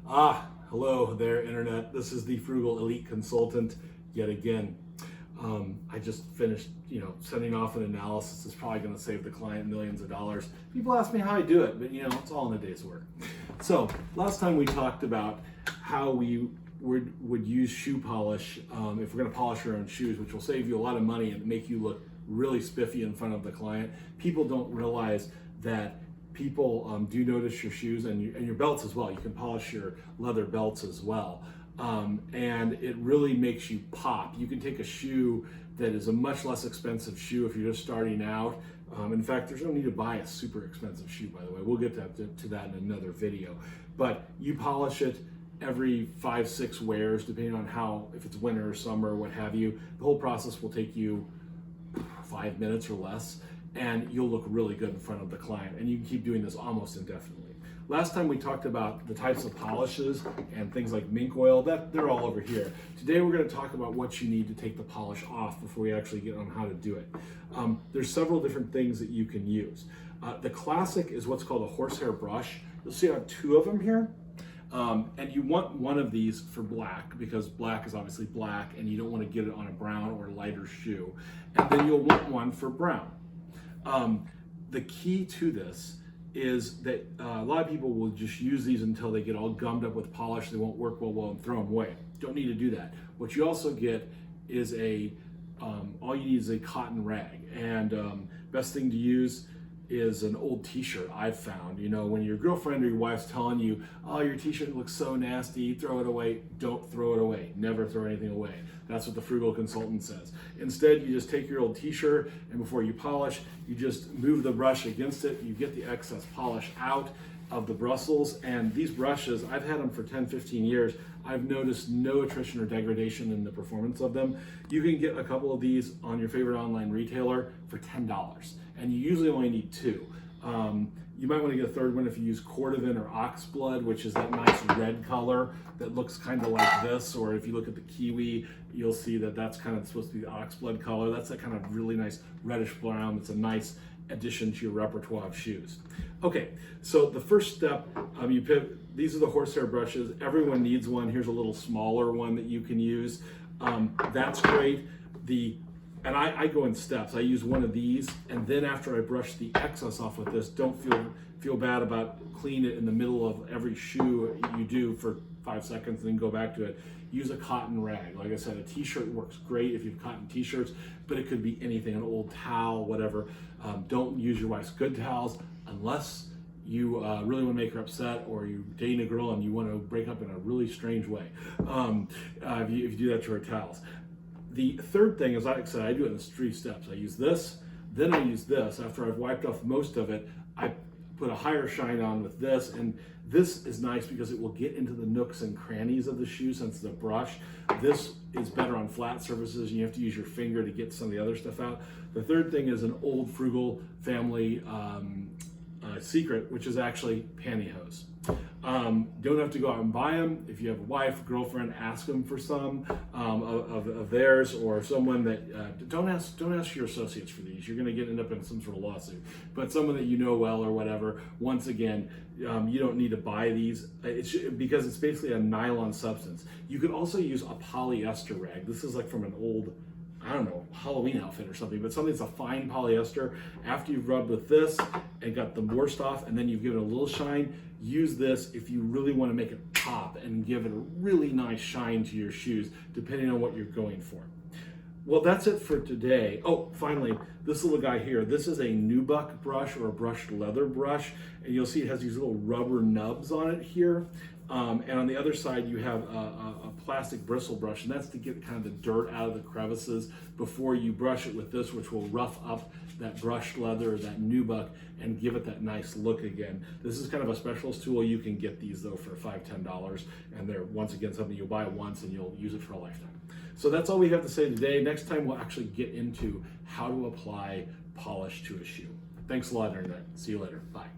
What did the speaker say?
Hello there, Internet. This is the Frugal Elite Consultant yet again. I just finished, sending off an analysis that's probably going to save the client millions of dollars. People ask me how I do it, but it's all in a day's work. So last time we talked about how we would use shoe polish if we're going to polish your own shoes, which will save you a lot of money and make you look really spiffy in front of the client. People don't realize that people do notice your shoes and your belts as well. You can polish your leather belts as well. And it really makes you pop. You can take a shoe that is a much less expensive shoe if you're just starting out. In fact, there's no need to buy a super expensive shoe, by the way. We'll get to that in another video. But you polish it every 5-6 wears, depending on if it's winter or summer, what have you. The whole process will take you 5 minutes or less, and you'll look really good in front of the client. And you can keep doing this almost indefinitely. Last time we talked about the types of polishes and things like mink oil, they're all over here. Today we're going to talk about what you need to take the polish off before we actually get on how to do it. There's several different things that you can use. The classic is what's called a horsehair brush. You'll see I have 2 of them here. And you want one of these for black, because black is obviously black and you don't want to get it on a brown or lighter shoe. And then you'll want one for brown. The key to this is that a lot of people will just use these until they get all gummed up with polish. They won't work well and throw them away. Don't need to do that. What you also get is all you need is a cotton rag. And best thing to use is an old t-shirt. I've found, when your girlfriend or your wife's telling you, oh, your t-shirt looks so nasty, throw it away. Don't throw it away. Never throw anything away. That's what the Frugal Consultant says. Instead, you just take your old t-shirt, and before you polish, you just move the brush against it. You get the excess polish out of the bristles. And these brushes, I've had them for 10-15 years. I've noticed no attrition or degradation in the performance of them. You can get a couple of these on your favorite online retailer for $10, and you usually only need 2. You might want to get a third one if you use cordovan or oxblood, which is that nice red color that looks kind of like this. Or if you look at the kiwi, you'll see that that's kind of supposed to be the oxblood color. That's that kind of really nice reddish brown. It's a nice addition to your repertoire of shoes. Okay, so the first step, these are the horsehair brushes. Everyone needs one. Here's a little smaller one that you can use. That's great. And I go in steps. I use one of these, and then after I brush the excess off with this, don't feel bad about clean it in the middle of every shoe you do for 5 seconds and then go back to it. Use a cotton rag. Like I said, a t-shirt works great if you have cotton t-shirts, but it could be anything, an old towel, whatever. Don't use your wife's good towels unless you really want to make her upset, or you're dating a girl and you want to break up in a really strange way. If you do that to her towels. The third thing is, like I said, I do it in 3 steps. I use this, then I use this. After I've wiped off most of it, I put a higher shine on with this, and this is nice because it will get into the nooks and crannies of the shoe since the brush. This is better on flat surfaces. You have to use your finger to get some of the other stuff out. The third thing is an old Frugal family secret, which is actually pantyhose. Don't have to go out and buy them. If you have a wife, girlfriend, ask them for some of theirs, or someone that don't ask your associates for these. You're going to end up in some sort of lawsuit. But someone that you know well or whatever. Once again, you don't need to buy these because it's basically a nylon substance. You could also use a polyester rag. This is like from an old, I don't know, Halloween outfit or something, but something that's a fine polyester. After you've rubbed with this and got the worst off, and then you've given it a little shine, use this if you really want to make it pop and give it a really nice shine to your shoes, depending on what you're going for. Well, that's it for today. Oh, finally, this little guy here, this is a nubuck brush or a brushed leather brush, and you'll see it has these little rubber nubs on it here. And on the other side, you have a plastic bristle brush, and that's to get kind of the dirt out of the crevices before you brush it with this, which will rough up that brushed leather, that nubuck, and give it that nice look again. This is kind of a specialist tool. You can get these though for $5-10, and they're once again something you'll buy once and you'll use it for a lifetime. So that's all we have to say today. Next time we'll actually get into how to apply polish to a shoe. Thanks a lot, Internet. See you later. Bye.